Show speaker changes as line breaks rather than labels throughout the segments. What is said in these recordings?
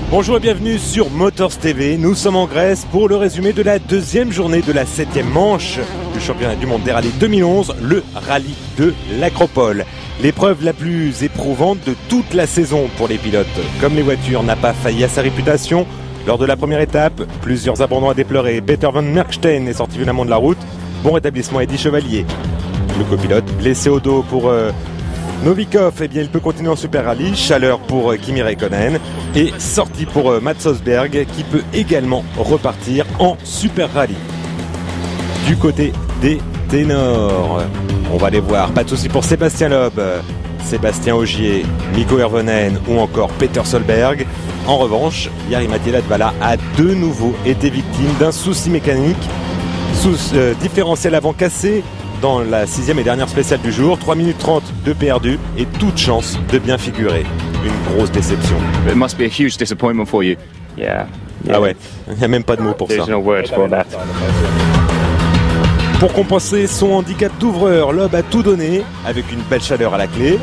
Bonjour et bienvenue sur Motors TV. Nous sommes en Grèce pour le résumé de la deuxième journée de la 7e manche du championnat du monde des rallyes 2011, le rallye de l'Acropole. L'épreuve la plus éprouvante de toute la saison pour les pilotes. Comme les voitures n'a pas failli à sa réputation, lors de la première étape, plusieurs abandons à déplorer. Peter van Merksteijn est sorti violemment de la route. Bon rétablissement Eddy Chevalier. Le copilote blessé au dos pour Novikov, eh bien il peut continuer en Super Rallye. Chaleur pour Kimi Räikkönen et sortie pour Mats Rosberg qui peut également repartir en Super Rallye. Du côté des ténors, on va les voir. Pas de souci pour Sébastien Loeb, Sébastien Ogier, Mikko Hirvonen ou encore Peter Solberg. En revanche, Jari-Matti Latvala a de nouveau été victime d'un souci mécanique, différentiel avant cassé dans la 6e et dernière spéciale du jour. 3 minutes 30 de perdu et toute chance de bien figurer. Une grosse déception.
It must be a huge disappointment for you.
Yeah.
Ah ouais, il n'y a même pas de mots pour ça.
There's no words for that.
Pour compenser son handicap d'ouvreur, Loeb a tout donné avec une belle chaleur à la clé.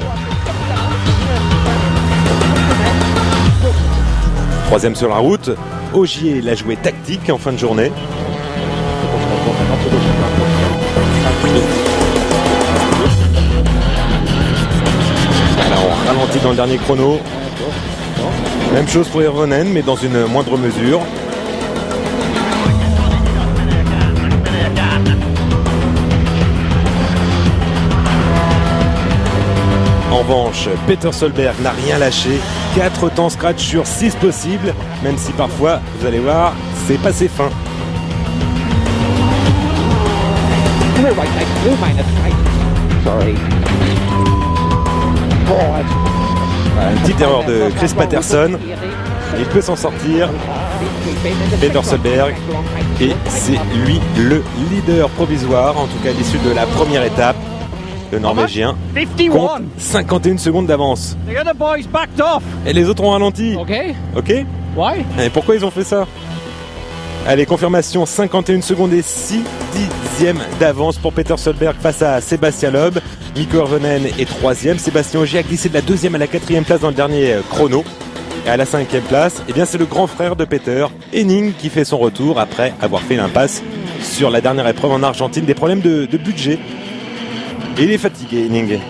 3e sur la route, Ogier l'a joué tactique en fin de journée. Alors on ralentit dans le dernier chrono. Même chose pour Hirvonen, mais dans une moindre mesure. En revanche, Peter Solberg n'a rien lâché. 4 temps scratch sur 6 possibles, même si parfois, vous allez voir, c'est passé fin. Une petite erreur de Chris Patterson. Il peut s'en sortir. Peter Solberg. Et c'est lui le leader provisoire, en tout cas à l'issue de la première étape. Le Norvégien compte 51 secondes d'avance. Et les autres ont ralenti. Ok. Et pourquoi ils ont fait ça? Allez, confirmation, 51 secondes et 6 dixièmes d'avance pour Peter Solberg face à Sébastien Loeb. Mikko Hirvonen est 3e. Sébastien Ogier a glissé de la 2e à la 4e place dans le dernier chrono. Et à la 5e place, eh bien c'est le grand frère de Peter, Henning, qui fait son retour après avoir fait l'impasse sur la dernière épreuve en Argentine. Des problèmes de budget. Et il est fatigué, Henning.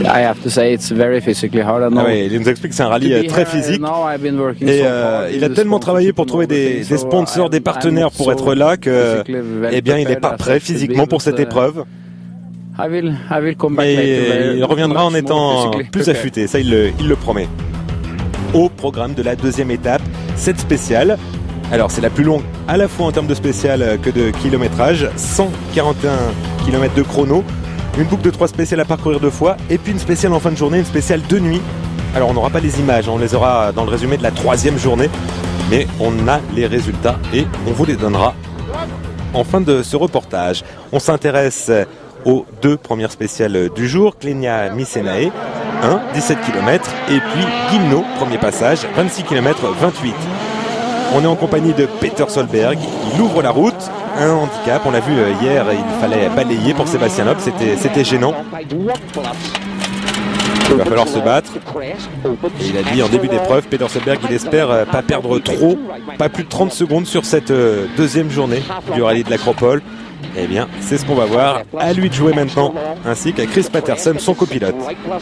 I have to say it's very physically hard.
Ah ouais, il nous explique que c'est un rallye très physique. Et il a tellement travaillé pour trouver des sponsors, des partenaires pour être là que, eh bien, il n'est pas prêt physiquement pour cette épreuve. Mais il reviendra en étant plus affûté, ça il le promet. Au programme de la 2e étape, cette spéciale. Alors c'est la plus longue à la fois en termes de spécial que de kilométrage, 141 km de chrono, une boucle de 3 spéciales à parcourir 2 fois, et puis une spéciale en fin de journée, une spéciale de nuit. Alors on n'aura pas les images, on les aura dans le résumé de la 3e journée, mais on a les résultats et on vous les donnera en fin de ce reportage. On s'intéresse aux 2 premières spéciales du jour, Klenia Misenae, 17 km, et puis Gimno, premier passage, 26 km 28. On est en compagnie de Peter Solberg, il ouvre la route, un handicap, on l'a vu hier, il fallait balayer pour Sébastien Loeb, c'était gênant. Il va falloir se battre. Et il a dit en début d'épreuve, Peter Solberg, il espère pas perdre trop, pas plus de 30 secondes sur cette 2e journée du rallye de l'Acropole. Eh bien, c'est ce qu'on va voir. À lui de jouer maintenant, ainsi qu'à Chris Patterson, son copilote. On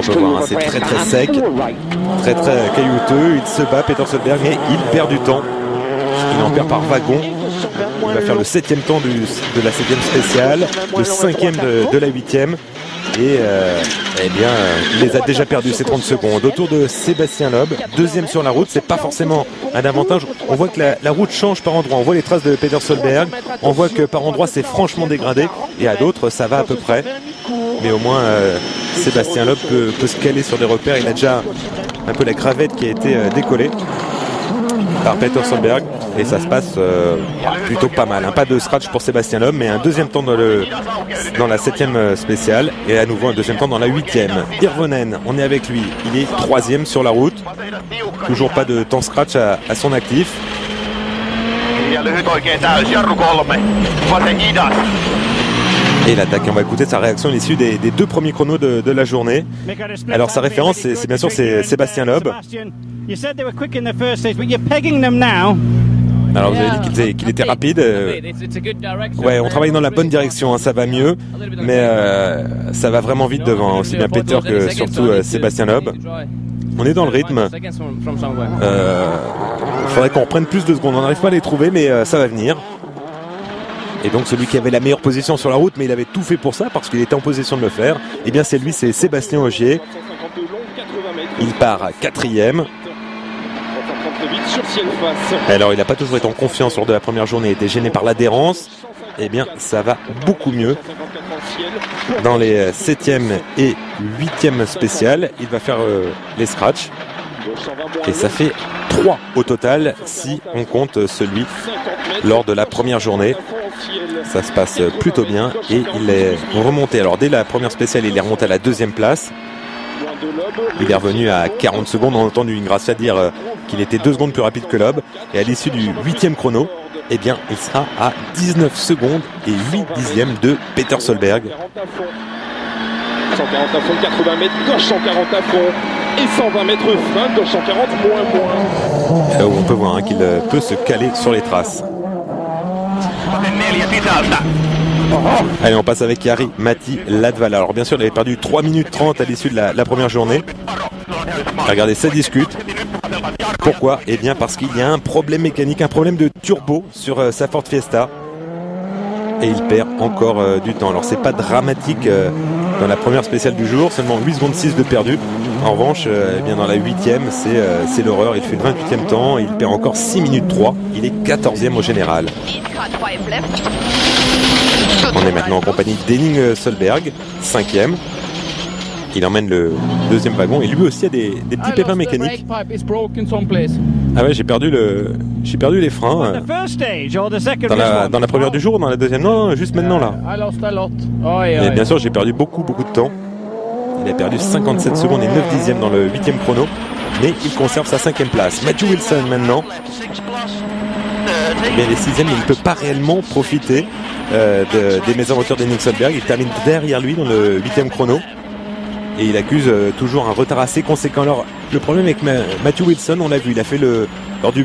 peut voir, c'est très sec, très caillouteux. Il se bat, Peter Solberg, mais il perd du temps. Il en perd par wagon. Il va faire le 7e temps de la 7e spéciale, le 5e de la 8e. Et eh bien, il les a déjà perdus ces 30 secondes. Autour de Sébastien Loeb, 2e sur la route, c'est pas forcément un avantage. On voit que la route change par endroits. On voit les traces de Peter Solberg. On voit que par endroits c'est franchement dégradé et à d'autres ça va à peu près. Mais au moins Sébastien Loeb peut se caler sur des repères. Il a déjà un peu la gravette qui a été décollée. par Peter Solberg et ça se passe plutôt pas mal. Pas de scratch pour Sébastien Loeb, mais un deuxième temps dans la 7e spéciale et à nouveau un deuxième temps dans la 8e. Hirvonen, on est avec lui, il est 3e sur la route, toujours pas de temps scratch à son actif. Et l'attaque, on va écouter sa réaction à l'issue des 2 premiers chronos de la journée. Alors sa référence, c'est bien sûr Sébastien Loeb. Alors vous avez dit qu'il était rapide. Ouais, on travaille dans la bonne direction, ça va mieux, mais ça va vraiment vite devant, aussi bien Peter que surtout Sébastien Loeb. On est dans le rythme. Il faudrait qu'on reprenne plus de secondes. On n'arrive pas à les trouver, mais ça va venir. Et donc celui qui avait la meilleure position sur la route, mais il avait tout fait pour ça parce qu'il était en position de le faire, et bien c'est lui, c'est Sébastien Ogier. Il part à 4e. Alors il n'a pas toujours été en confiance lors de la première journée, il était gêné par l'adhérence. Et bien ça va beaucoup mieux. Dans les 7e et 8e spéciales, il va faire les scratchs. Et ça fait 3 au total si on compte celui lors de la première journée. Ça se passe plutôt bien et il est remonté. Alors dès la première spéciale, il est remonté à la 2e place. Il est revenu à 40 secondes. On a entendu Ingrassia dire qu'il était 2 secondes plus rapide que Loeb. Et à l'issue du 8e chrono, eh bien, il sera à 19 secondes et 8 dixièmes de Peter Solberg.
140 à fond, 80 mètres, gauche 140 à fond et 120 mètres frein, gauche 140 moins.
Là où on peut voir qu'il peut se caler sur les traces. Allez, on passe avec Jari Matti Latvala. Alors bien sûr, il avait perdu 3 minutes 30 à l'issue de la première journée. Regardez, ça discute. Pourquoi? Eh bien parce qu'il y a un problème mécanique, un problème de turbo sur sa Ford Fiesta. Et il perd encore du temps. Alors c'est pas dramatique dans la première spéciale du jour, seulement 8 secondes 6 de perdu. En revanche, eh bien dans la 8e, c'est l'horreur. Il fait le 28e temps, il perd encore 6 minutes 3. Il est 14e au général. On est maintenant en compagnie d'Henning Solberg, 5e. Il emmène le 2e wagon et lui aussi a des petits pépins mécaniques. Ah ouais, j'ai perdu les freins. Dans la première du jour ou dans la deuxième? Non, juste maintenant là. Et bien sûr, j'ai perdu beaucoup de temps. Il a perdu 57 secondes et 9 dixièmes dans le 8e chrono. Mais il conserve sa 5e place. Matthew Wilson maintenant. Mais les 6e, il ne peut pas réellement profiter des mésaventures d'Henning Solberg. Il termine derrière lui dans le 8e chrono. Et il accuse toujours un retard assez conséquent. Alors, le problème avec Matthew Wilson, on l'a vu, il a fait lors de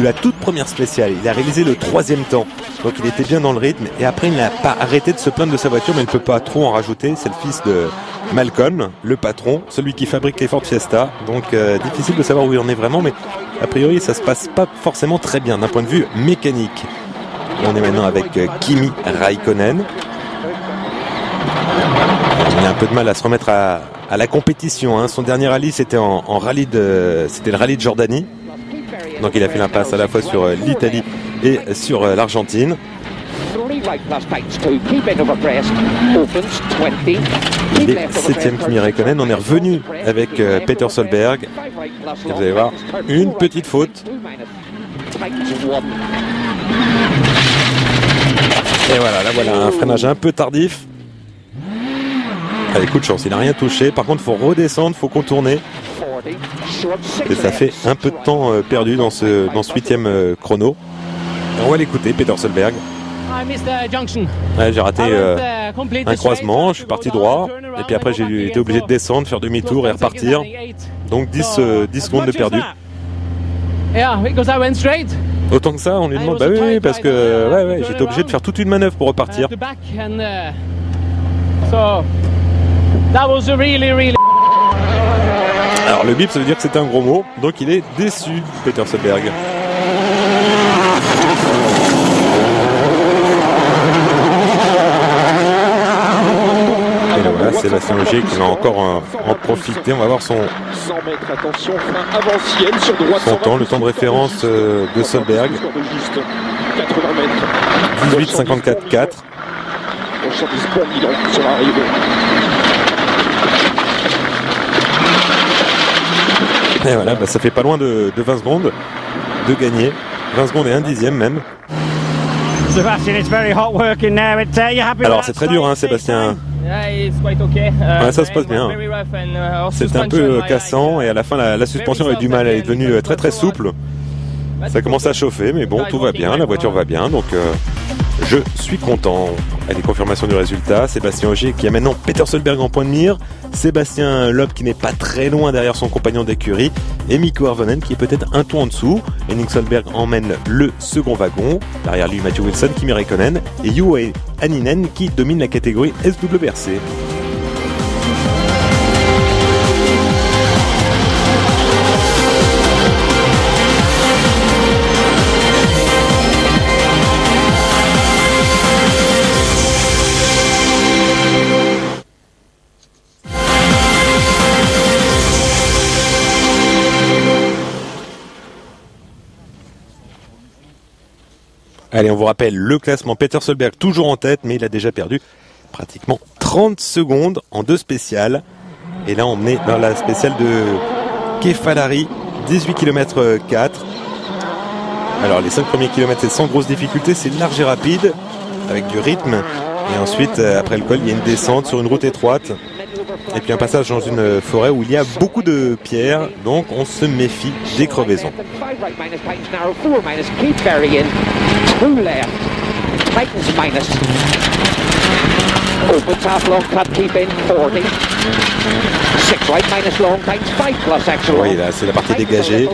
la toute première spéciale, il a réalisé le 3e temps. Donc il était bien dans le rythme. Et après, il n'a pas arrêté de se plaindre de sa voiture, mais il ne peut pas trop en rajouter. C'est le fils de Malcolm, le patron, celui qui fabrique les Ford Fiesta. Donc difficile de savoir où il en est vraiment, mais a priori, ça se passe pas forcément très bien d'un point de vue mécanique. Et on est maintenant avec Kimi Raikkonen. Il a un peu de mal à se remettre à la compétition. Son dernier rallye, c'était c'était le rallye de Jordanie. Donc il a fait l'impasse à la fois sur l'Italie et sur l'Argentine. Il est 7e Kimi Raikkonen. On est revenu avec Peter Solberg. Et vous allez voir, une petite faute. Et voilà, un freinage un peu tardif. Avec coup de chance, il n'a rien touché. Par contre, il faut redescendre, il faut contourner. Et ça fait un peu de temps perdu dans ce 8e chrono. Et on va l'écouter, Peter Solberg. Ouais, j'ai raté un croisement, je suis parti droit. Et puis après, j'ai été obligé de descendre, faire demi-tour et repartir. Donc 10 secondes de perdu. Autant que ça, on lui demande. Bah oui, parce que j'étais obligé de faire toute une manœuvre pour repartir. Alors le bip, ça veut dire que c'était un gros mot, donc il est déçu, Peter Solberg. Et là voilà, Sébastien Ogier qui va encore en profiter. On va voir son temps, le temps de référence de Solberg. 18,54,4. Et voilà, ça fait pas loin de 20 secondes. de gagner. 20 secondes et 1 dixième même. Alors c'est très dur hein, Sébastien. Ouais, ça se passe bien. C'est un peu cassant et à la fin la suspension avait du mal, elle est devenue très très souple. Ça commence à chauffer mais bon, tout va bien, la voiture va bien, donc je suis content. Allez, confirmation du résultat. Sébastien Ogier qui a maintenant Peter Solberg en point de mire. Sébastien Loeb qui n'est pas très loin derrière son compagnon d'écurie. Et Mikko Hirvonen qui est peut-être un ton en dessous. Henning Solberg emmène le second wagon. Derrière lui, Matthew Wilson, Kimi Räikkönen et Juha Hänninen qui domine la catégorie SWRC. Allez, on vous rappelle le classement. Peter Solberg toujours en tête, mais il a déjà perdu pratiquement 30 secondes en 2 spéciales. Et là, on est dans la spéciale de Kefalari, 18 km 4. Alors, les 5 premiers kilomètres, c'est sans grosse difficulté, c'est large et rapide, avec du rythme. Et ensuite, après le col, il y a une descente sur une route étroite. Et puis un passage dans une forêt où il y a beaucoup de pierres, donc on se méfie des crevaisons. Oui, là c'est la partie dégagée.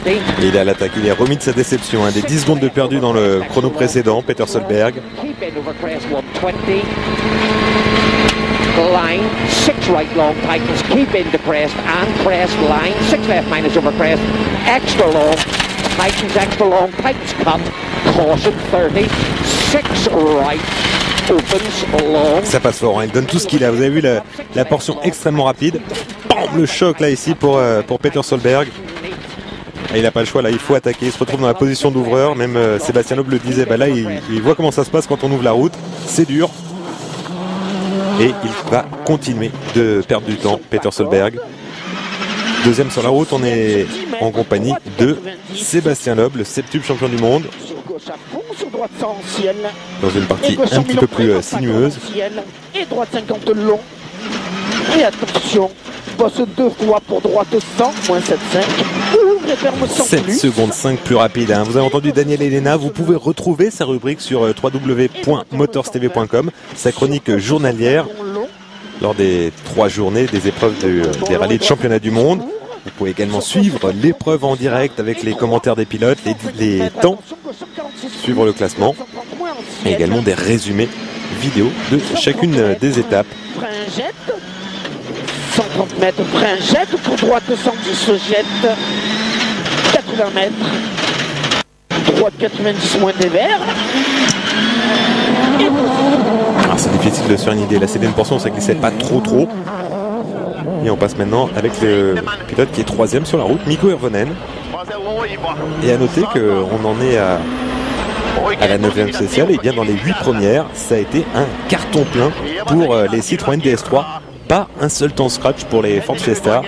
Et il est à l'attaque, il est remis de sa déception, des 10 secondes de perdu dans le chrono précédent, Peter Solberg.
Line, 6 right long tightens, keep into crest and crest line, 6 left minus over crest, extra long, tightens cut, caution 30, 6 right, opens long.
Ça passe fort, hein. Il donne tout ce qu'il a, vous avez vu la portion extrêmement rapide, bam, le choc là ici pour Peter Solberg. Et il n'a pas le choix, là il faut attaquer, il se retrouve dans la position d'ouvreur, même Sébastien Loeb le disait, là il voit comment ça se passe quand on ouvre la route, c'est dur. Et il va continuer de perdre du temps, Peter Solberg. Deuxième sur la route, on est en compagnie de Sébastien Loeb, le septuple champion du monde. Dans une partie un petit peu plus sinueuse.
Et droite 50 long. Et attention, bosse 2 fois pour droite 100, moins 7,5.
7 secondes 5 plus rapide. Hein. Vous avez entendu Daniel Elena. Vous pouvez retrouver sa rubrique sur www.motorstv.com, sa chronique journalière lors des 3 journées des épreuves des rallyes de championnat du monde. Vous pouvez également suivre l'épreuve en direct avec les commentaires des pilotes, les temps, suivre le classement et également des résumés vidéo de chacune des étapes.
130 mètres, frein jette, pour droite 110 se jette, 80 mètres, droite 90 moins des verts.
C'est difficile de se faire une idée, là c'est une portion, ça glissait pas trop. Et on passe maintenant avec le pilote qui est 3e sur la route, Mikko Hirvonen. Et à noter qu'on en est à la 9e spéciale, et bien dans les 8 premières, ça a été un carton plein pour les Citroën DS3. Pas un seul temps scratch pour les Ford Fiesta.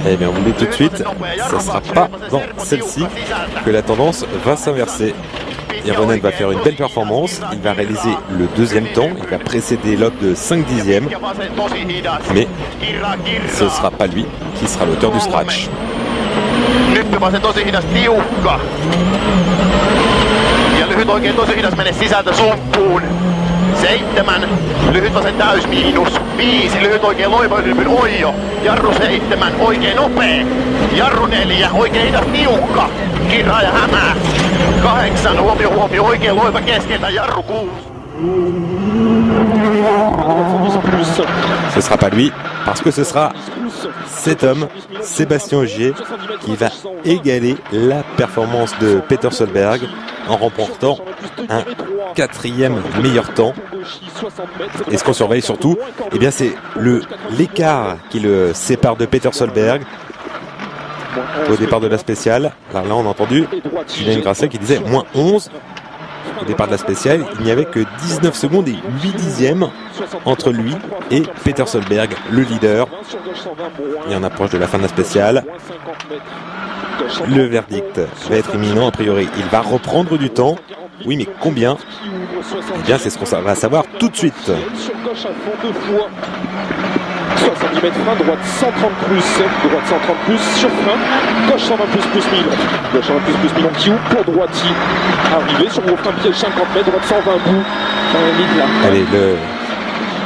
Eh bien, on vous le dit tout de suite, ça ne sera pas dans celle-ci que la tendance va s'inverser. Hirvonen va faire une belle performance, il va réaliser le 2e temps, il va précéder Loeb de 5 dixièmes, mais ce ne sera pas lui qui sera l'auteur du scratch.
Seitsemän, lyhyt vasen täys miinus, 5, lyhyt oikein loivahypyn Oijo, jarru 7, oikein nopea, jarru 4, oikein hidas tiukka, Kirra ja Hämää, 8, huomio, oikein loiva keskeltä, jarru 6.
Ce sera pas lui, parce que ce sera cet homme, Sébastien Ogier, qui va égaler la performance de Peter Solberg en remportant un 4e meilleur temps. Et ce qu'on surveille surtout, eh bien c'est l'écart qui le sépare de Peter Solberg au départ de la spéciale. Alors là on a entendu Julien Grasset qui disait moins 11. au départ de la spéciale, il n'y avait que 19 secondes et 8 dixièmes entre lui et Peter Solberg, le leader. Et on approche de la fin de la spéciale. Le verdict va être imminent a priori. Il va reprendre du temps. Oui, mais combien? Eh bien, c'est ce qu'on va savoir tout de suite.
70 mètres frein, droite 130 plus, droite 130 plus, sur frein, gauche 120 plus 1000, gauche 120 plus 1000 en Q, pour droiti, arrivé sur gros frein piège 50 mètres, droite 120 bout, ligne là.
Allez,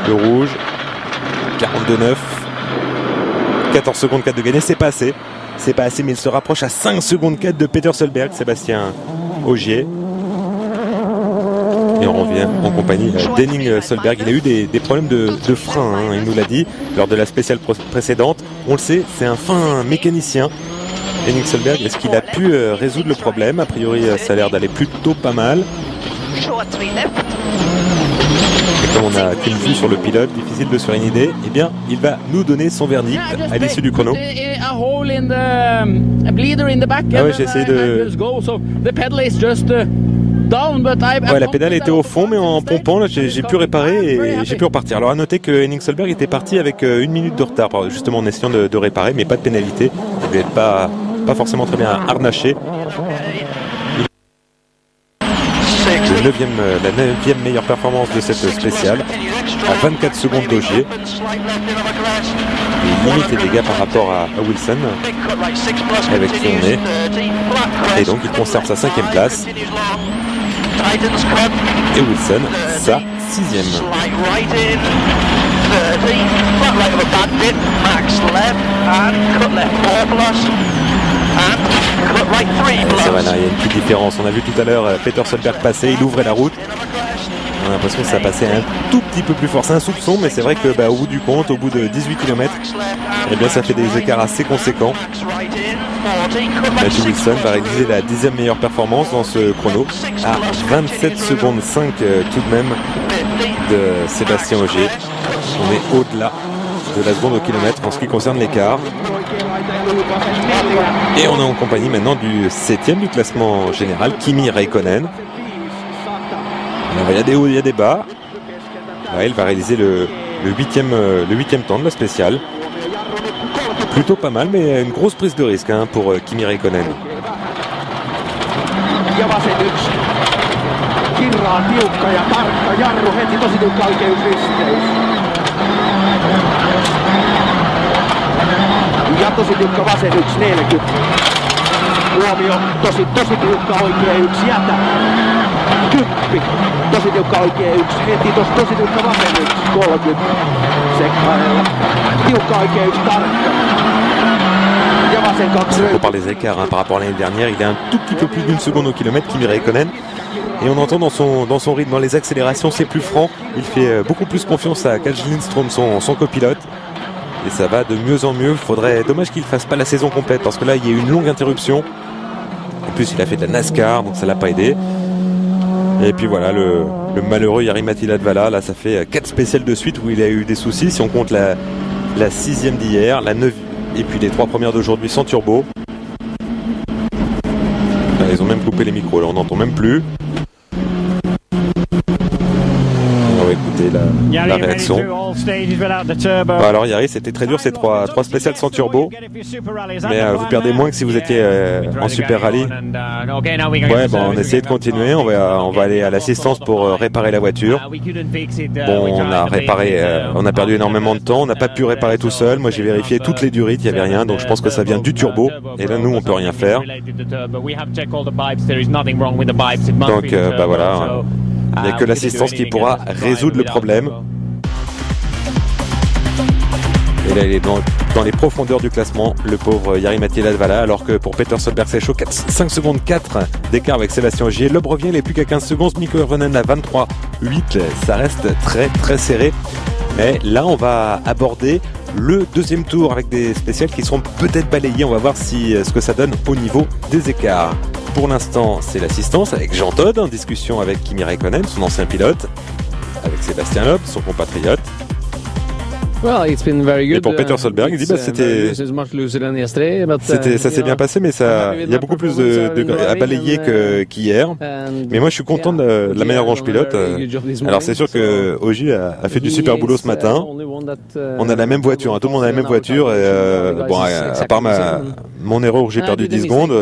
le rouge, 42,9, 14 secondes 4 de gagné, c'est pas assez. C'est pas assez, mais il se rapproche à 5 secondes 4 de Peter Solberg, Sébastien Ogier. Et on revient en compagnie d'Henning Solberg. Il a eu des problèmes de frein, hein, il nous l'a dit lors de la spéciale précédente. On le sait, c'est un fin mécanicien. Henning Solberg, est-ce qu'il a pu résoudre le problème? A priori, ça a l'air d'aller plutôt pas mal. Et comme on a qu'une vue sur le pilote, difficile de se faire une idée, eh bien, il va nous donner son verdict à l'issue du chrono.
Ah ouais, j'ai essayé de...
Ouais, la pédale était au fond, mais en pompant, là, j'ai pu réparer et j'ai pu repartir. Alors à noter que Henning Solberg était parti avec 1 minute de retard, justement en essayant de réparer, mais pas de pénalité. Il n'était pas forcément très bien harnaché. La 9e meilleure performance de cette spéciale, à 24 secondes d'Ogier. Il limite les dégâts par rapport à Wilson avec son nez. Et donc il conserve sa 5e place. Et Wilson, sa 6e. Ça va là, il y a une petite différence. On a vu tout à l'heure Peter Solberg passer, il ouvrait la route. On a l'impression que ça passait un tout petit peu plus fort. C'est un soupçon, mais c'est vrai que au bout du compte, au bout de 18 km, eh bien, ça fait des écarts assez conséquents. Matthew Wilson va réaliser la 10e meilleure performance dans ce chrono à 27 secondes 5 tout de même de Sébastien Ogier. On est au-delà de la seconde au kilomètre en ce qui concerne l'écart. Et on est en compagnie maintenant du 7e du classement général, Kimi Räikkönen. Alors, il y a des hauts, il y a des bas. Là, il va réaliser le 8e temps de la spéciale. Plutôt pas mal, mais une grosse prise de risque pour Kimi Räikkönen.
Ja tosi tiukka vasen 1.40. Huomio, tosi tiukka oikea 1 jätä. 10. Tosi tiukka oikea 1. Heti tosi tiukka vasen 1. 30 sekkailla. Tiukka oikea 1 tarkka. Ja vasen 2.
On parle des écarts par rapport à l'année dernière. Il est un tout petit peu plus d'1 seconde au kilomètre, Kimi Räikkönen. Et on entend dans son rythme, dans les accélérations, c'est plus franc. Il fait beaucoup plus confiance à Kaj Lindström, son copilote. Et ça va de mieux en mieux. Dommage qu'il ne fasse pas la saison complète parce que là il y a eu une longue interruption. En plus il a fait de la NASCAR, donc ça l'a pas aidé. Et puis voilà, le malheureux Jari-Matti Latvala, là ça fait 4 spéciales de suite où il a eu des soucis. Si on compte la 6e d'hier, la 9e et puis les 3 premières d'aujourd'hui sans turbo. Là, ils ont même coupé les micros, là on n'entend même plus. On va écouter la réaction. Alors Yari, c'était très dur ces 3 spéciales sans turbo, mais vous perdez moins que si vous étiez en Super Rally. Ouais, on essaie de continuer, on va aller à l'assistance pour réparer la voiture. Bon, on a perdu énormément de temps, on n'a pas pu réparer tout seul. Moi j'ai vérifié toutes les durites, il n'y avait rien, donc je pense que ça vient du turbo, et là nous on peut rien faire. Donc voilà. Il n'y a que l'assistance qui pourra résoudre le problème. Et là, il est dans les profondeurs du classement, le pauvre Jari-Matti Latvala, alors que pour Peter Solberg, c'est chaud. 5 secondes 4 d'écart avec Sébastien Ogier. Loeb revient, il n'est plus qu'à 15 secondes. Mikko Hirvonen à 23,8. Ça reste très très serré. Mais là, on va aborder le 2e tour avec des spéciales qui seront peut-être balayées. On va voir ce que ça donne au niveau des écarts. Pour l'instant, c'est l'assistance avec Jean Todt en discussion avec Kimi Räikkönen, son ancien pilote, avec Sébastien Loeb, son compatriote. Et pour Peter Solberg, il dit bah, ça s'est bien passé, mais il y a beaucoup plus à balayer qu'hier. Mais moi, je suis content de la manière dont je pilote. Alors, c'est sûr que Ogier a fait du super boulot ce matin. On a la même voiture, hein, tout le monde a la même voiture. Et, bon, à part mon erreur où j'ai perdu 10 secondes,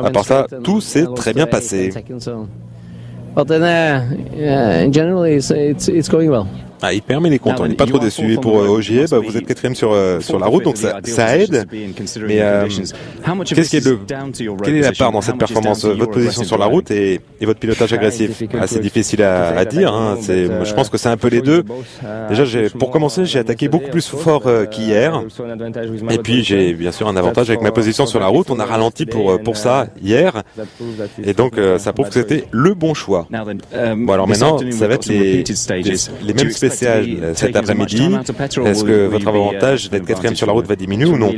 à part ça, tout s'est très bien passé. Ah, il permet les comptes, il n'est pas trop déçu. Et pour Ogier, bah, vous êtes 4e sur la route, donc ça aide. Mais quelle est la part dans cette performance, votre position sur la route et votre pilotage agressif? C'est difficile à dire. Hein. Je pense que c'est un peu les deux. Déjà, pour commencer, j'ai attaqué beaucoup plus fort qu'hier. Et puis, j'ai bien sûr un avantage avec ma position sur la route. On a ralenti pour ça hier. Et donc, ça prouve que c'était le bon choix. Bon, alors maintenant, ça va être les mêmes spéciales cet après-midi. Est-ce que votre avantage d'être 4e sur la route va diminuer ou non?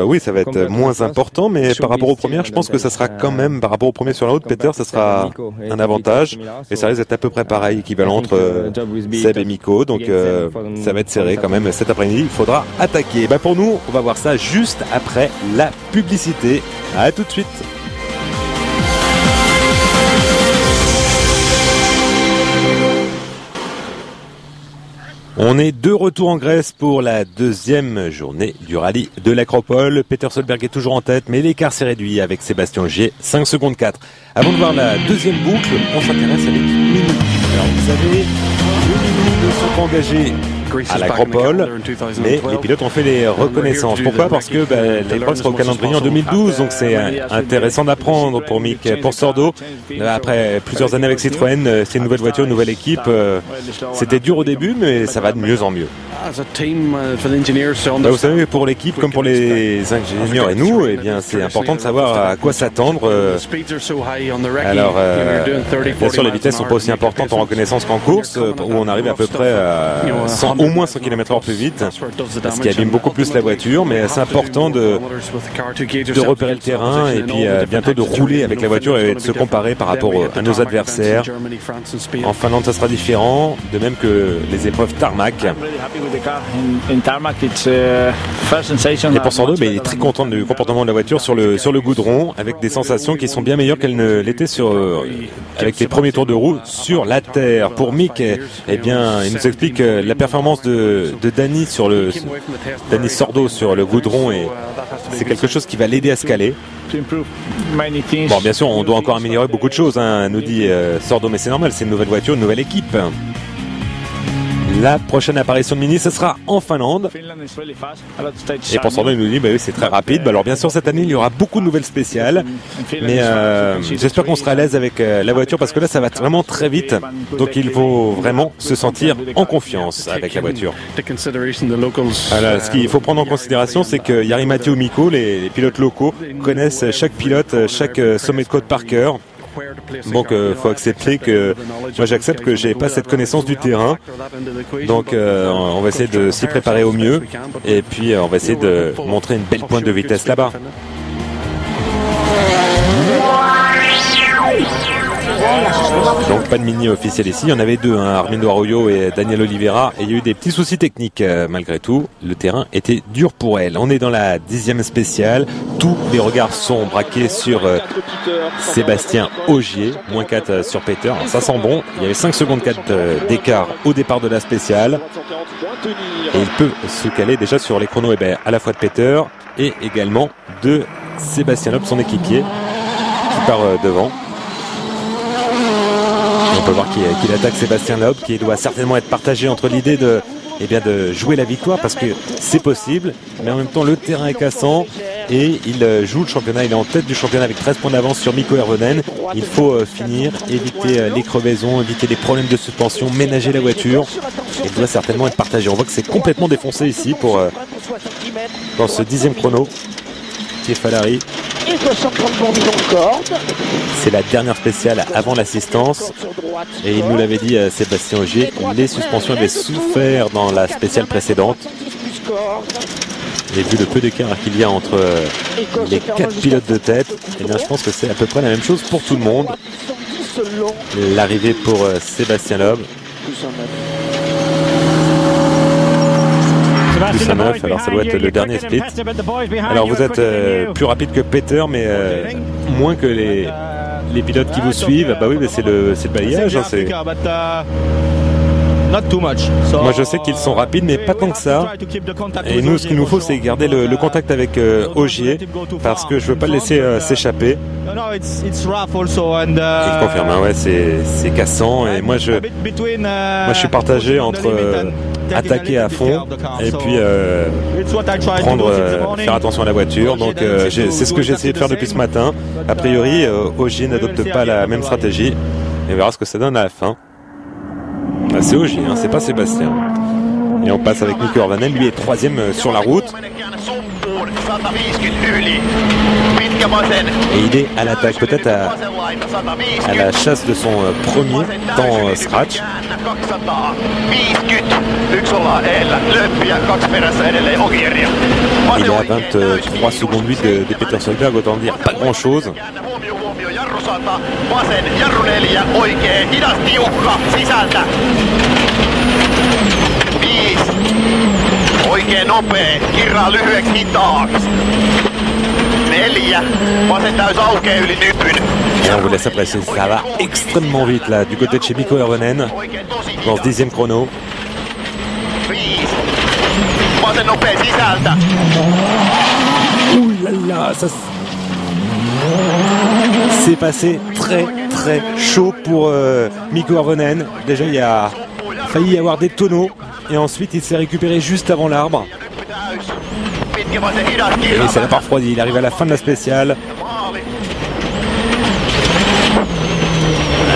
Oui, ça va être moins important, mais par rapport aux premières, je pense que ça sera quand même, par rapport aux premiers sur la route, Peter, ça sera un avantage. Et ça risque d'être à peu près pareil, équivalent entre Seb et Mikko. Donc ça va être serré quand même cet après-midi. Il faudra attaquer. Bah, pour nous, on va voir ça juste après la publicité. À tout de suite. On est de retour en Grèce pour la deuxième journée du rallye de l'Acropole. Peter Solberg est toujours en tête, mais l'écart s'est réduit avec Sébastien Ogier, 5 secondes 4. Avant de voir la deuxième boucle, on s'intéresse à l'équipe Mini. Alors vous savez, les Mini sont engagés à l'Acropole, mais les pilotes ont fait les reconnaissances. Pourquoi? Parce que l'épreuve sera au calendrier en 2012, donc c'est intéressant d'apprendre pour Mick, pour Sordo. Après plusieurs années avec Citroën, c'est une nouvelle voiture, une nouvelle équipe. C'était dur au début, mais ça va de mieux en mieux. Vous savez, pour l'équipe comme pour les ingénieurs et nous, eh bien, c'est important de savoir à quoi s'attendre. Alors, bien sûr, les vitesses ne sont pas aussi importantes en reconnaissance qu'en course, où on arrive à peu près à au moins 100 km/h plus vite, ce qui abîme beaucoup plus la voiture, mais c'est important de repérer le terrain et puis bientôt de rouler avec la voiture et de se comparer par rapport à nos adversaires. En Finlande, ça sera différent, de même que les épreuves tarmac. Et pour Sordo, il est très content du comportement de la voiture sur le goudron, avec des sensations qui sont bien meilleures qu'elles ne l'étaient avec les premiers tours de roue sur la terre. Pour Mick, eh bien, il nous explique la performance de Danny Sordo sur le goudron, et c'est quelque chose qui va l'aider à se caler. Bon, bien sûr, on doit encore améliorer beaucoup de choses, hein, nous dit Sordo, mais c'est normal, c'est une nouvelle voiture, une nouvelle équipe. La prochaine apparition de Mini, ce sera en Finlande. Et pour Sordo, il nous dit, oui, c'est très rapide. Alors bien sûr, cette année, il y aura beaucoup de nouvelles spéciales. Mais j'espère qu'on sera à l'aise avec la voiture, parce que là, ça va vraiment très vite. Donc il faut vraiment se sentir en confiance avec la voiture. Alors, ce qu'il faut prendre en considération, c'est que Jari Matti ou Mikko, les pilotes locaux, connaissent chaque pilote, chaque sommet de côte par cœur. Donc faut accepter que moi j'accepte que j'ai pas cette connaissance du terrain, donc on va essayer de s'y préparer au mieux, et puis on va essayer de montrer une belle pointe de vitesse là-bas. Donc pas de Mini officiel ici, il y en avait deux, hein, Armindo Arroyo et Daniel Oliveira, et il y a eu des petits soucis techniques malgré tout. Le terrain était dur pour elle. On est dans la 10e spéciale, tous les regards sont braqués sur Sébastien Ogier, moins 4 sur Peter. Alors, ça sent bon, il y avait 5 secondes 4 d'écart au départ de la spéciale, et il peut se caler déjà sur les chronos à la fois de Peter et également de Sébastien Loeb, son équipier, qui part devant. On peut voir qu'il attaque Sébastien Loeb, qui doit certainement être partagé entre l'idée de jouer la victoire, parce que c'est possible, mais en même temps le terrain est cassant et il joue le championnat. Il est en tête du championnat avec 13 points d'avance sur Mikko Hirvonen. Il faut finir, éviter les crevaisons, éviter les problèmes de suspension, ménager la voiture. Il doit certainement être partagé. On voit que c'est complètement défoncé ici dans ce 10e chrono. Kefalari. C'est la dernière spéciale avant l'assistance, et il nous l'avait dit, Sébastien Ogier, les suspensions avaient souffert dans la spéciale précédente, et vu le peu d'écart qu'il y a entre les 4 pilotes de tête, et bien, je pense que c'est à peu près la même chose pour tout le monde. L'arrivée pour Sébastien Loeb. plus un 9, alors ça doit être le dernier split. Alors vous êtes plus rapide que Peter, mais moins que les pilotes qui vous suivent. Bah oui, mais c'est le balayage. Hein, moi je sais qu'ils sont rapides, mais pas tant que ça. Et nous, ce qu'il nous faut, c'est garder le contact avec Ogier, parce que je veux pas le laisser s'échapper. Il confirme, hein, ouais, c'est cassant. Et moi je suis partagé entre attaquer à fond et puis faire attention à la voiture. Donc c'est ce que j'ai essayé de faire depuis ce matin. A priori, Ogier n'adopte pas la même stratégie. Et on verra ce que ça donne à la fin. Ah, c'est Ogier, hein, c'est pas Sébastien. Et on passe avec Mikko Hirvonen, lui est troisième sur la route. Et il est à l'attaque, peut-être à la chasse de son premier temps scratch. Il est à 23 secondes 8 de Peter Solberg, autant dire pas grand chose.
Vasen, jarru 4, oikee, hidas tiukka, sisältä. 5, oikein nopea, kirraa lyhyeksi hitaaksi. 4, vasen täys aukee yli nypyn.
Et on vous laisse apprécier, ça va extrêmement vite là, du côté de chez Mikko Hirvonen, dans ce 10e chrono.
5, vasen nopea sisältä.
Ouh là là, ça c'est passé très chaud pour Mikko Hirvonen. Déjà il a failli y avoir des tonneaux et ensuite il s'est récupéré juste avant l'arbre. Et ça l'a pas refroidi, il arrive à la fin de la spéciale.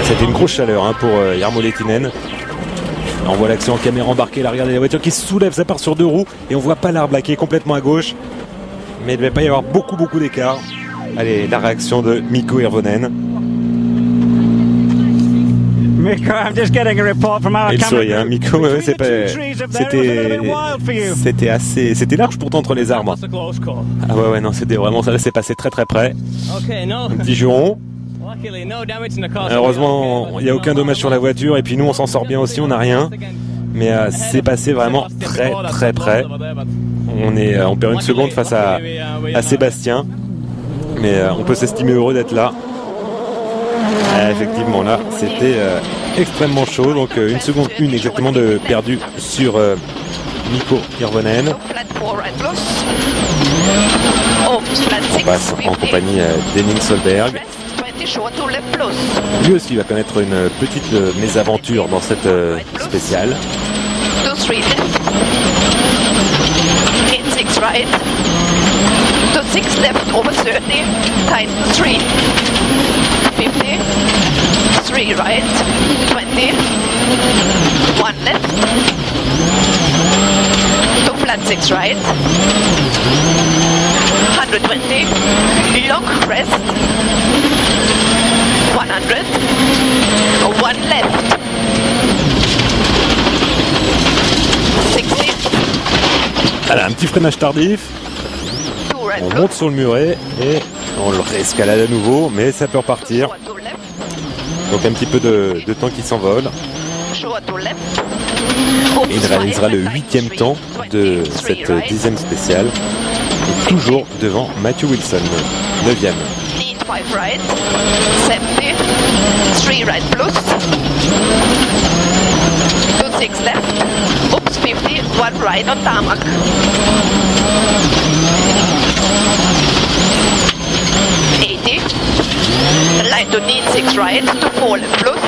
C'était une grosse chaleur hein, pour Jarmo Lehtinen. On voit l'action en caméra embarquée, là regardez la voiture qui se soulève, ça part sur 2 roues et on voit pas l'arbre là qui est complètement à gauche. Mais il ne devait pas y avoir beaucoup d'écart. Allez, la réaction de Mikko Hirvonen. Il sourit, hein, Mikko, ouais, c'était large pourtant entre les arbres. Ah ouais, non, c'était vraiment ça, c'est passé très près. Un petit juron. Heureusement, il n'y a aucun dommage sur la voiture et puis nous on s'en sort bien aussi, on n'a rien. Mais c'est passé vraiment très près. On perd une seconde face à Sébastien. Mais on peut s'estimer heureux d'être là. Effectivement, là, c'était extrêmement chaud. Donc, 1 seconde 1 exactement de perdu sur Mikko Hirvonen. On passe en compagnie d'Henning Solberg. Lui aussi va connaître une petite mésaventure dans cette spéciale.
Right. To 6 left over 30, tight 3, 50, 3 right, 20, 1 left, to flat 6 right, 120, long crest, 100, 1 left, 60.
Voilà, un petit freinage tardif. On monte sur le muret et on le réescalade à nouveau, mais ça peut repartir. Donc un petit peu de temps qui s'envole. Et il réalisera le 8e temps de cette 10e spéciale. Et toujours devant Matthew Wilson, 9e.
5 right, 70, 3 right plus, 2 6 left, oops 50, 1 right on tarmac. 80, line to need 6 right, to 4 left plus.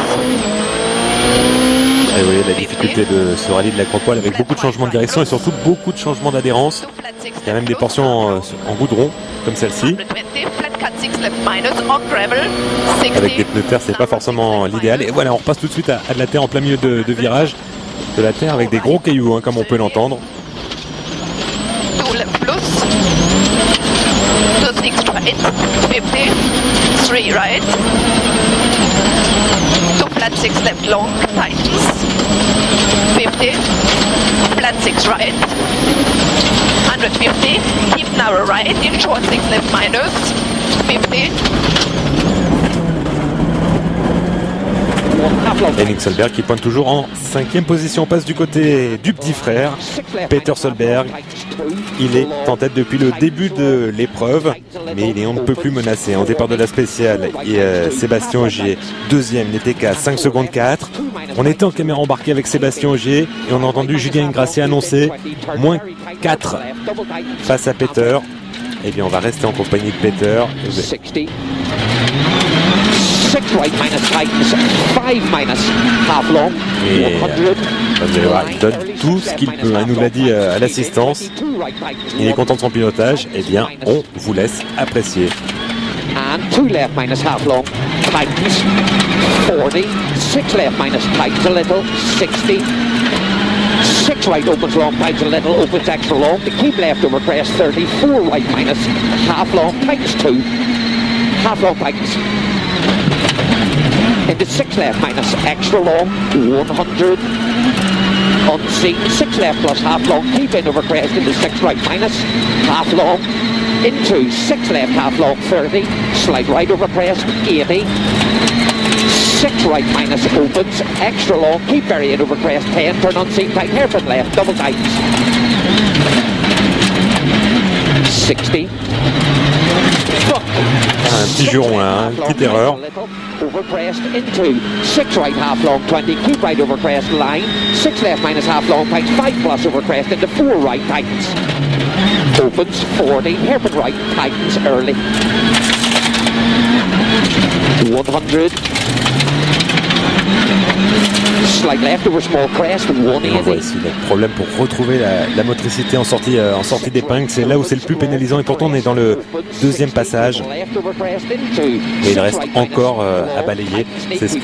Et oui, la difficulté de ce rallye de l'Acropole avec beaucoup de changements de direction et surtout beaucoup de changements d'adhérence. Il y a même des portions en goudron comme celle-ci. Avec des pneus terre, c'est pas forcément l'idéal. Et voilà, on repasse tout de suite à de la terre en plein milieu de virage. De la terre avec des gros cailloux, hein, comme on peut l'entendre.
Flat 6 left long, tightens. 50, flat 6 right. 150, keep narrow right, in short 6 left minus. 50.
Henning Solberg qui pointe toujours en 5e position. On passe du côté du petit frère, Peter Solberg. Il est en tête depuis le début de l'épreuve, mais on ne peut plus menacé. Au départ de la spéciale, et Sébastien Ogier, deuxième, n'était qu'à 5 secondes 4. On était en caméra embarquée avec Sébastien Ogier et on a entendu Julien Ingrassia annoncer moins 4 face à Peter. Eh bien, on va rester en compagnie de Peter.
60. 6 right minus tightens, 5 minus half long, 100.
Vous allez voir, il donne tout ce qu'il peut. Il nous l'a dit à l'assistance. Il est content de son pilotage. Eh bien, on vous laisse apprécier.
And 2 left minus half long, tightens, 40. 6 left minus tightens a little, 60. 6 right opens long, tightens a little, opens extra long. To keep left over crest, 30. 4 right minus half long, tightens 2. Half long tightens. Into 6 left minus extra long, 100. Unseen, 6 left plus half long, keep in over crest into 6 right minus half long. Into 6 left half long, 30. Slide right over crest, 80. 6 right minus opens, extra long, keep burying over crest, 10. Turn unseen tight, hairpin left, double tightens. 60.
Un petit juron là, une petite erreur.
Over crest into 6 right half long, 20, keep right over crest line, 6 left minus half long tightens, 5 plus over crest into 4 right tightens. Opens 40, hairpin right tightens early. 100. Slide left over small crest, 180.
On voit ici le problème pour retrouver la motricité en sortie d'épingle. C'est là où c'est le plus pénalisant et pourtant on est dans le deuxième passage. Et il reste encore à balayer. C'est ce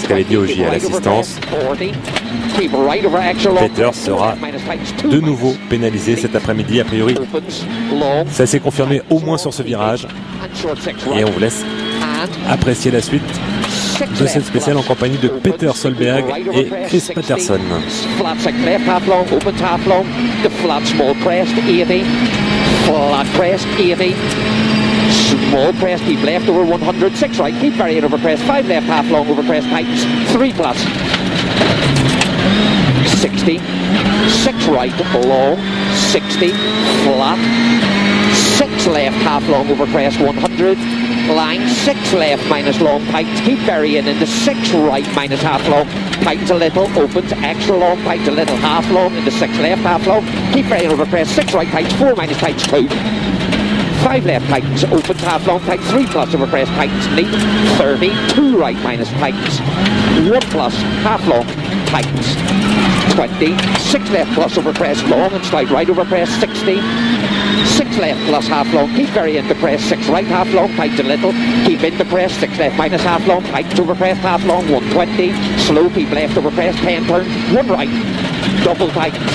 qu'avait dit Ogier à l'assistance. Peter sera de nouveau pénalisé cet après-midi. A priori, ça s'est confirmé au moins sur ce virage. Et on vous laisse apprécier la suite de cette spéciale en compagnie de Peter Solberg et Chris Patterson.
Flat 6 left half long, opens half long, the flat small crest 80, flat crest 80, small crest keep left over 100, 6 right keep burying over crest, 5 left half long over crest tightens, 3 plus, 60, 6 right long, 60, flat, 6 left half long over crest 100, line 6 left minus long tightens, keep burying into 6 right minus half long, tightens a little, opens extra long, tightens a little, half long into 6 left half long, keep burying over crest, 6 right tightens, 4 minus tightens 2, 5 left tightens, opens half long, tightens 3 plus over crest, tightens neat, 30, 2 right minus tightens, 1 plus half long, tightens, 20, 6 left plus over crest long and slide right over crest, 60, 6 left plus half long, keep very into crest, 6 right half long, tightens a little, keep into crest, 6 left minus half long, tightens over crest half long, 120, slow, keep left over crest, 10 turn, 1 right, double tightens,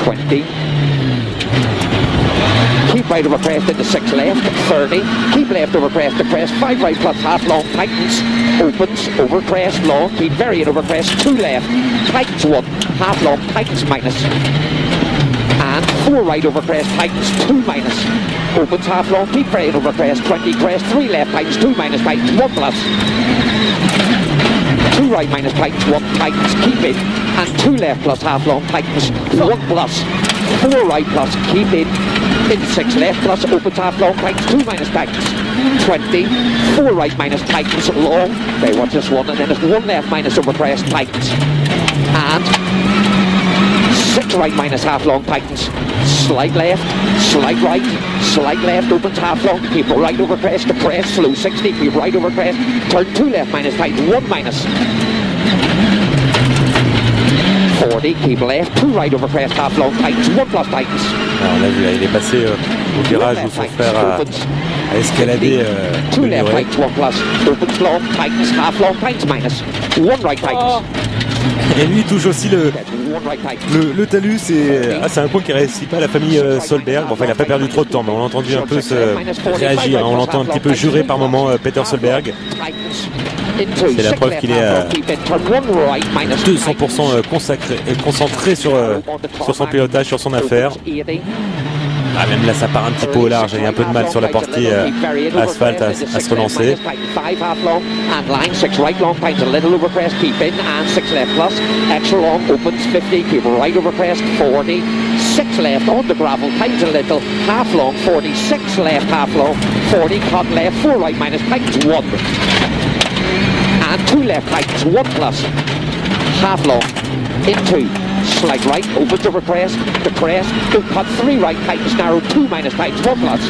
20, keep right over crest into 6 left, 30, keep left over crest to crest, 5 right plus half long, tightens, opens, over crest long, keep very over crest, 2 left, tightens 1, half long, tightens minus, and 4 right over crest, tightens 2 minus, opens half long, keep right over crest, 20 crest, 3 left, tightens 2 minus, tightens 1 plus, 2 right minus, tightens 1, tightens, keep in, and 2 left plus half long, tightens 1 plus, 4 right plus, keep in 6 left plus, opens half long, tightens 2 minus, tightens 20, 4 right minus, tightens long, they watch this one, and then it's 1 left minus over crest, tightens, and 6 right minus half long, tightens, slight left, slight left, opens half long, keep right over crest to crest, slow 60, keep right over crest, turn 2 left minus, tightens 1 minus, 40, keep left, 2 right over crest, half long, tightens 1 plus, tightens.
Alors on l'a vu, il est passé au virage où son frère a escaladé
2 left, tightens 1 plus, opens long, tightens, half long, tightens minus, 1 right, tightens.
Et lui touche aussi le talus. C'est un point qui ne réussit pas à la famille Solberg. Bon, enfin, il n'a pas perdu trop de temps, mais on l'a entendu un peu réagir. On l'entend un petit peu jurer par moment Peter Solberg. C'est la preuve qu'il est à 200% concentré sur son pilotage, sur son affaire. Ah, même là, ça part un petit peu au large. Il y a un peu de mal sur la partie asphalte à se relancer.
Left on the gravel, tightens a little, half long, 46 left, half long, 40 cut left, 4 right minus, tightens 1. And 2 left, tightens 1 plus, half long, into, slight right, opens over crest, to crest, 2 cut, 3 right, tightens narrow, 2 minus, tightens 1 plus.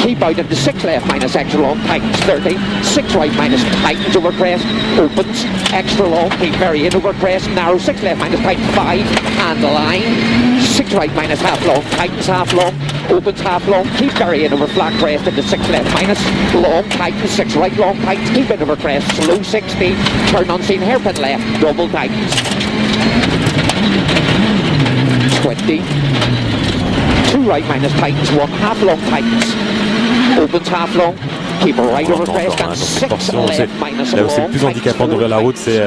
Keep out into 6 left minus extra long, tightens 30, 6 right minus, tightens over crest, opens, extra long, keep very in over crest, narrow, 6 left minus, tightens 5, and line, 6 right minus half long, tightens half long, opens half long, keep very in over flat crest into 6 left minus, long, tightens 6 right long, tightens, keep in over crest, slow 60, turn unseen, hairpin left, double tightens, 20, 2 right minus, tightens 1, half long, tightens, opens half long, keep right over crest, and 6 left minus
là où c'est le plus handicapant d'ouvrir la route, c'est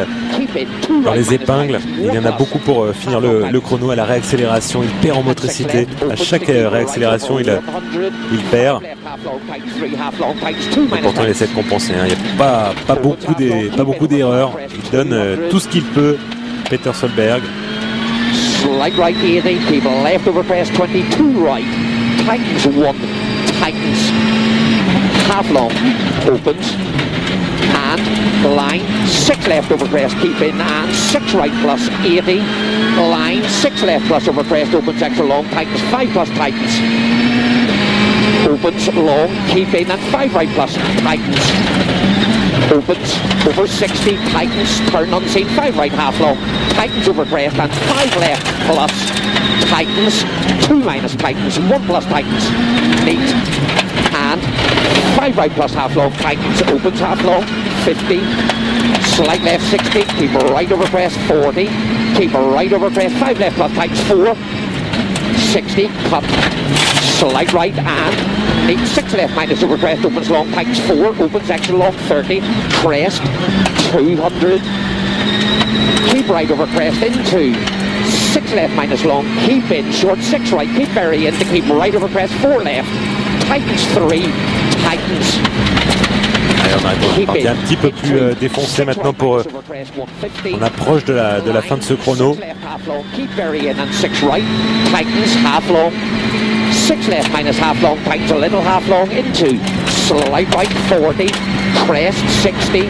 dans les épingles. Il y en a beaucoup pour finir le chrono. À la réaccélération, il perd en motricité. À chaque réaccélération, il perd. Et pourtant, il essaie de compenser. Il n'y a pas beaucoup d'erreurs. Il donne tout ce qu'il peut. Peter Solberg.
Slight right 80, keep left over crest, 22 right, tightens 1, tightens, half long, opens, and line, 6 left over crest, keep in, and 6 right plus 80, line, 6 left plus over crest, opens extra long, tightens, 5 plus tightens, opens, long, keep in, and 5 right plus, tightens, opens, over 60, tightens, turn unseen, 5 right half long, tightens over crest, and 5 left plus, tightens, 2 minus tightens, 1 plus tightens, neat, and 5 right plus half long, tightens, opens half long, 50, slight left 60, keep right over crest, 40, keep right over crest, 5 left plus tightens, 4, 60, cut, slight right, and neat, 6 left minus over crest, opens long, tightens 4, opens extra long, 30, crest, 200, keep right over crest, into 6 left minus long, keep in short, 6 right, keep very in to keep right over crest, 4 left, tightens 3, tightens.
Allez, on arrive dans une partie un petit peu plus défoncée maintenant pour on approche de la fin de ce chrono.
6 left minus half long, tightens a little half long into slight right 40, crest 60,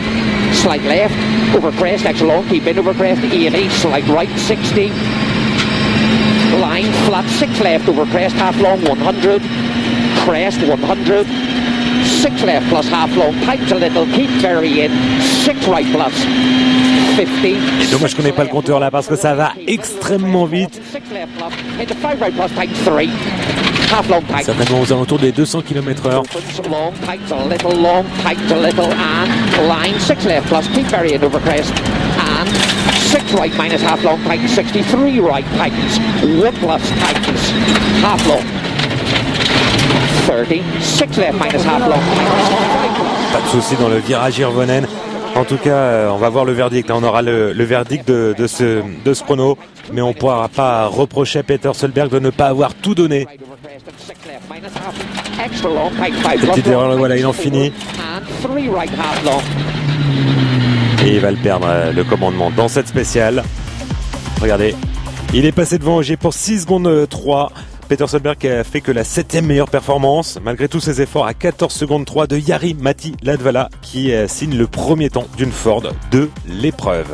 slight left over crest, extra long, keep in over crest 80, slight right 60, line flat 6 left over crest, half long 100, crest 100, 6 left plus half long, tightens a little, keep very in, 6 right plus 50.
Et dommage qu'on n'ait pas le compteur là parce que ça va extrêmement vite. Certainement aux alentours des 200 km/h.
Six right minus half long, tightens 63 right, tightens 1 plus, tightens half long 30, 6 left minus half long,
pas de souci dans le virage Hirvonen. En tout cas, on va voir le verdict. On aura le verdict de ce chrono, mais on ne pourra pas reprocher à Peter Solberg de ne pas avoir tout donné. Petite erreur, voilà, il en finit. Et il va le perdre, le commandement, dans cette spéciale. Regardez, il est passé devant Ogier pour 6 secondes 3. Peter Solberg a fait que la 7e meilleure performance, malgré tous ses efforts, à 14 secondes 3 de Jari-Matti Latvala, qui signe le premier temps d'une Ford de l'épreuve.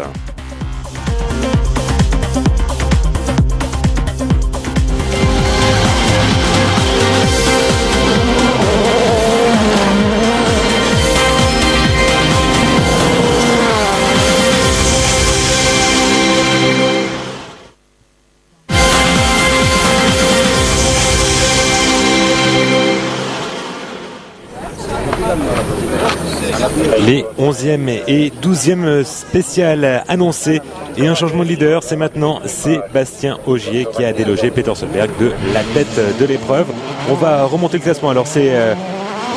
Les 11e et 12e spéciales annoncées et un changement de leader, c'est maintenant Sébastien Ogier qui a délogé Peter Solberg de la tête de l'épreuve. On va remonter le classement, alors c'est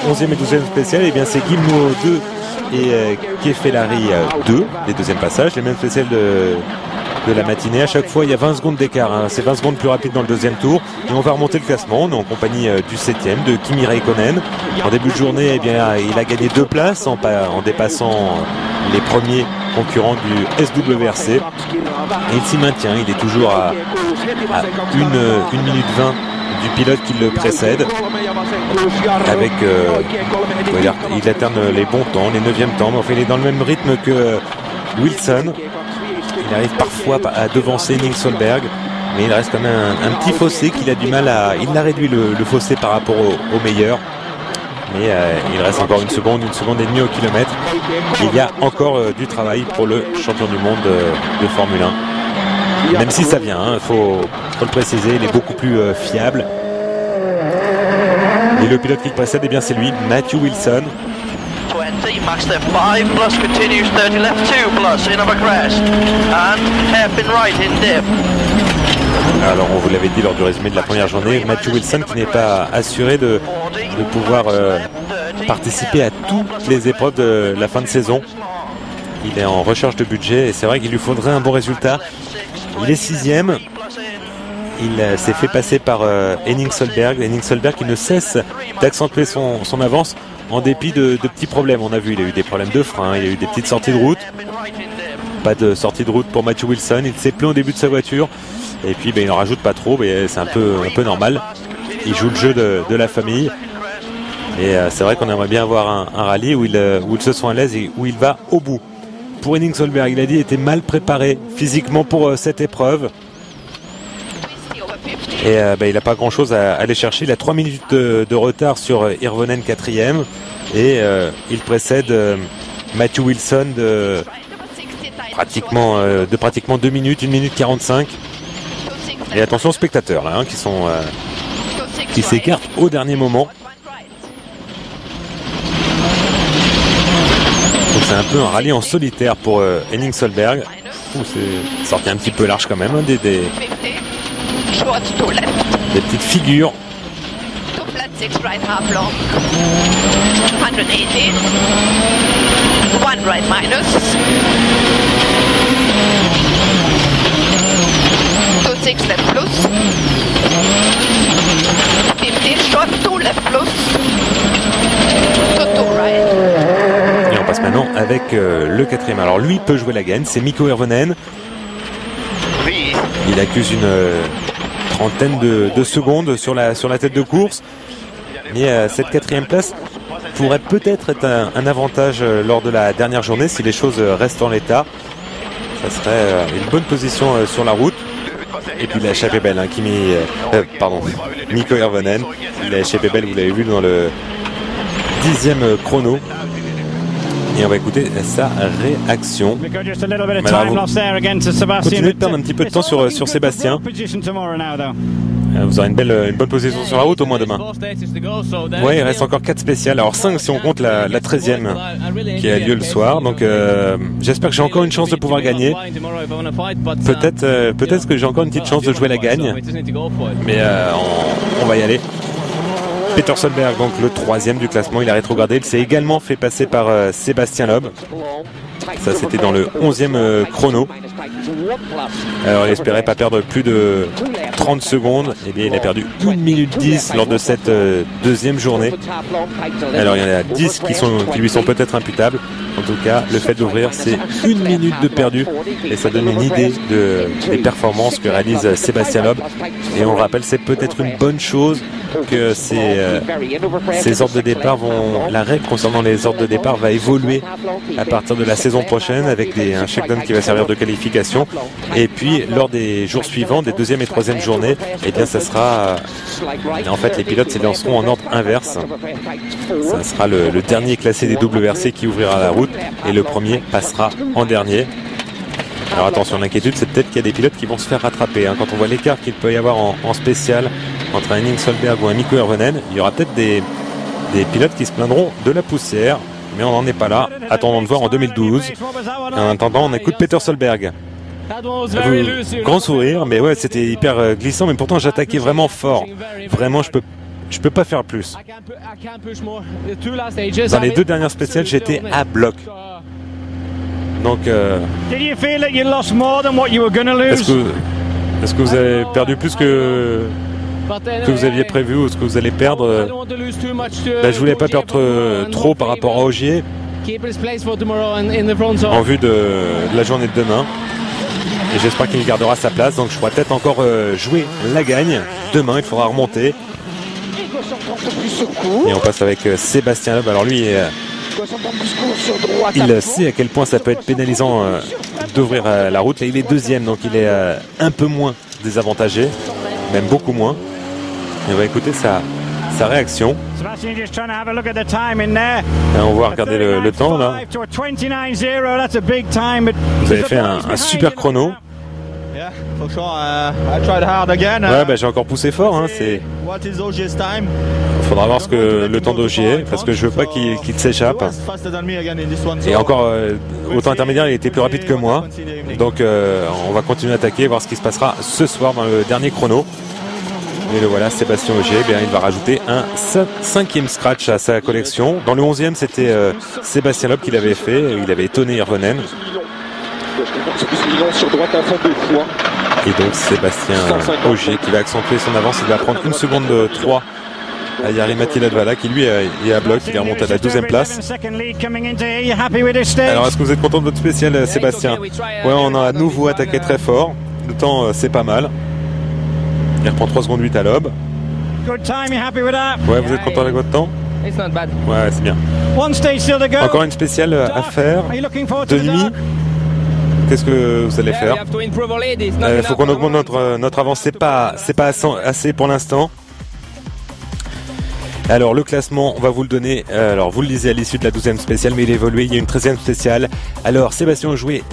11e et 12e spéciales, et bien c'est Guillemot 2 et Kefelari 2, les deuxièmes passages, les mêmes spéciales de la matinée. À chaque fois, il y a 20 secondes d'écart. Hein. C'est 20 secondes plus rapide dans le deuxième tour. Et on va remonter le classement. On est en compagnie du 7e, de Kimi Räikkönen. En début de journée, eh bien, il a gagné 2 places en dépassant les premiers concurrents du SWRC. Et il s'y maintient. Il est toujours à 1 minute 20 du pilote qui le précède. Avec il alterne les bons temps, les 9e temps. Mais enfin, il est dans le même rythme que Wilson. Il arrive parfois à devancer Henning Solberg, mais il reste quand même un petit fossé qu'il a du mal à... Il a réduit le fossé par rapport au meilleur, mais il reste encore une seconde et demie au kilomètre. Il y a encore du travail pour le champion du monde de Formule 1. Même si ça vient, hein, faut le préciser, il est beaucoup plus fiable. Et le pilote qui le précède, eh bien c'est lui, Matthew Wilson.
20, max left 5 plus, continues 30 left 2 plus, in over crest, and hairpin right in dip.
Alors on vous l'avait dit lors du résumé de la première journée, Matthew Wilson qui n'est pas assuré de pouvoir participer à toutes les épreuves de la fin de saison. Il est en recherche de budget et c'est vrai qu'il lui faudrait un bon résultat. Il est 6e. Il s'est fait passer par Henning Solberg. Henning Solberg qui ne cesse d'accentuer son avance en dépit de petits problèmes. On a vu, il a eu des problèmes de frein, il a eu des petites sorties de route. Pas de sortie de route pour Matthew Wilson. Il s'est plaint au début de sa voiture. Et puis il n'en rajoute pas trop, mais c'est un peu normal. Il joue le jeu de la famille. Et c'est vrai qu'on aimerait bien avoir un rallye où il se sent à l'aise et où il va au bout. Pour Henning Solberg, il a dit qu'il était mal préparé physiquement pour cette épreuve. Et il n'a pas grand chose à aller chercher. Il a 3 minutes de retard sur Hirvonen 4e. Et il précède Matthew Wilson de pratiquement 2 minutes, 1 minute 45. Et attention aux spectateurs là, qui s'écartent au dernier moment. Donc c'est un peu un rallye en solitaire pour Henning Solberg. C'est sorti un petit peu large quand même, hein, des petites figures.
6 right half long, 180, 1 right minus, 2 6 left plus, 50 short, 2 left plus, 2 right.
Et on passe maintenant avec le 4e. Alors lui peut jouer la gagne, c'est Mikko Hirvonen. Il accuse une trentaine de secondes sur la tête de course. Mais cette 4e place pourrait peut-être être un avantage lors de la dernière journée si les choses restent en l'état. Ça serait une bonne position sur la route. Et puis il a échappé belle, hein, Mikko Hirvonen. Il a échappé belle, vous l'avez vu dans le 10e chrono. Et on va écouter sa réaction. Continuez de perdre un petit peu de temps sur Sébastien. Vous aurez une bonne position sur la route au moins demain. Ouais, il reste encore 4 spéciales. Alors 5 si on compte la 13e qui a lieu le soir. Donc j'espère que j'ai encore une chance de pouvoir gagner. Peut-être que j'ai encore une petite chance de jouer la gagne. Mais on va y aller. Peter Solberg, donc le 3e du classement, il a rétrogradé. Il s'est également fait passer par Sébastien Loeb. Ça, c'était dans le 11e chrono. Alors, il espérait pas perdre plus de 30 secondes. Eh bien, il a perdu 1 minute 10 lors de cette deuxième journée. Alors, il y en a 10 qui lui sont peut-être imputables. En tout cas, le fait d'ouvrir, c'est 1 minute de perdu. Et ça donne une idée des performances que réalise Sébastien Loeb. Et on le rappelle, c'est peut-être une bonne chose que ces ordres de départ la règle concernant les ordres de départ va évoluer à partir de la saison prochaine avec un shakedown qui va servir de qualification. Et puis, lors des jours suivants, des 2e et 3e journées, eh bien, ça sera, en fait, les pilotes s'élanceront en ordre inverse. Ça sera le dernier classé des WRC qui ouvrira la route et le premier passera en dernier. Alors attention, l'inquiétude, c'est peut-être qu'il y a des pilotes qui vont se faire rattraper. Hein. Quand on voit l'écart qu'il peut y avoir en spécial entre un Henning Solberg ou un Mikko Hirvonen, il y aura peut-être des pilotes qui se plaindront de la poussière. Mais on n'en est pas là. Attendons de voir en 2012. Et en attendant, on écoute Peter Solberg. Grand sourire, mais ouais, c'était hyper glissant. Mais pourtant, j'attaquais vraiment fort. Vraiment, je peux pas faire plus. Dans les 2 dernières spéciales, j'étais à bloc. Donc,
Did you feel that you lost more than what you were going to lose?
est-ce que vous avez perdu plus que vous aviez prévu ou ce que vous allez perdre? Ben, je voulais pas perdre trop par rapport à Ogier en vue de la journée de demain. Et j'espère qu'il gardera sa place. Donc je pourrais peut-être encore jouer la gagne. Demain, il faudra remonter. Et on passe avec Sébastien Loeb. Alors lui, il sait à quel point ça peut être pénalisant d'ouvrir la route. Là, il est deuxième, donc il est un peu moins désavantagé, même beaucoup moins. Et on va écouter sa réaction. Et on va regarder le temps là. Vous avez fait un super chrono. Ouais, bah, j'ai encore poussé fort. Hein, il faudra voir le temps d'Ogier parce que je veux pas qu'il s'échappe. Et encore au temps intermédiaire, il était plus rapide que moi. Donc on va continuer à attaquer, voir ce qui se passera ce soir dans le dernier chrono. Et le voilà, Sébastien Ogier, il va rajouter un 5e scratch à sa collection. Dans le 11e, c'était Sébastien Loeb qui l'avait fait. Il avait étonné Hirvonen. Et donc Sébastien Ogier qui va accentuer son avance. Il va prendre 1 seconde 3 à Jari-Matti Latvala qui lui est à bloc. Il est remonté à la 12e place. Alors est-ce que vous êtes content de votre spécial, Sébastien? Ouais, on a à nouveau attaqué très fort. Le temps c'est pas mal. Il reprend 3 secondes 8 à Loeb. Ouais, vous êtes content avec votre temps? Ouais, c'est bien. Encore une spéciale à faire. Denis, qu'est-ce que vous allez faire? Il faut qu'on augmente notre avance. C'est pas assez pour l'instant. Alors le classement, on va vous le donner. Alors vous le lisez à l'issue de la 12e spéciale, mais il a évolué. Il y a une 13e spéciale. Alors Sébastien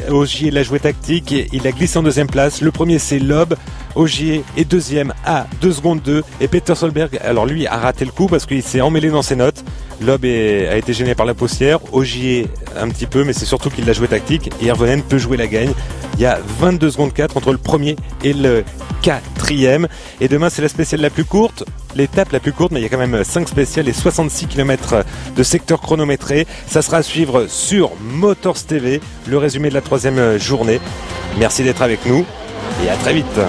Ogier l'a joué tactique. Il a glissé en 2e place. Le premier c'est Loeb. Ogier est 2e à 2 secondes 2. Et Peter Solberg, alors lui a raté le coup parce qu'il s'est emmêlé dans ses notes. Loeb a été gêné par la poussière. Ogier un petit peu, mais c'est surtout qu'il l'a joué tactique. Et Hirvonen peut jouer la gagne. Il y a 22 secondes 4 entre le premier et le 4e. Et demain c'est la spéciale la plus courte. L'étape la plus courte, mais il y a quand même 5 spéciales et 66 km de secteur chronométré. Ça sera à suivre sur Motors TV, le résumé de la 3e journée. Merci d'être avec nous et à très vite.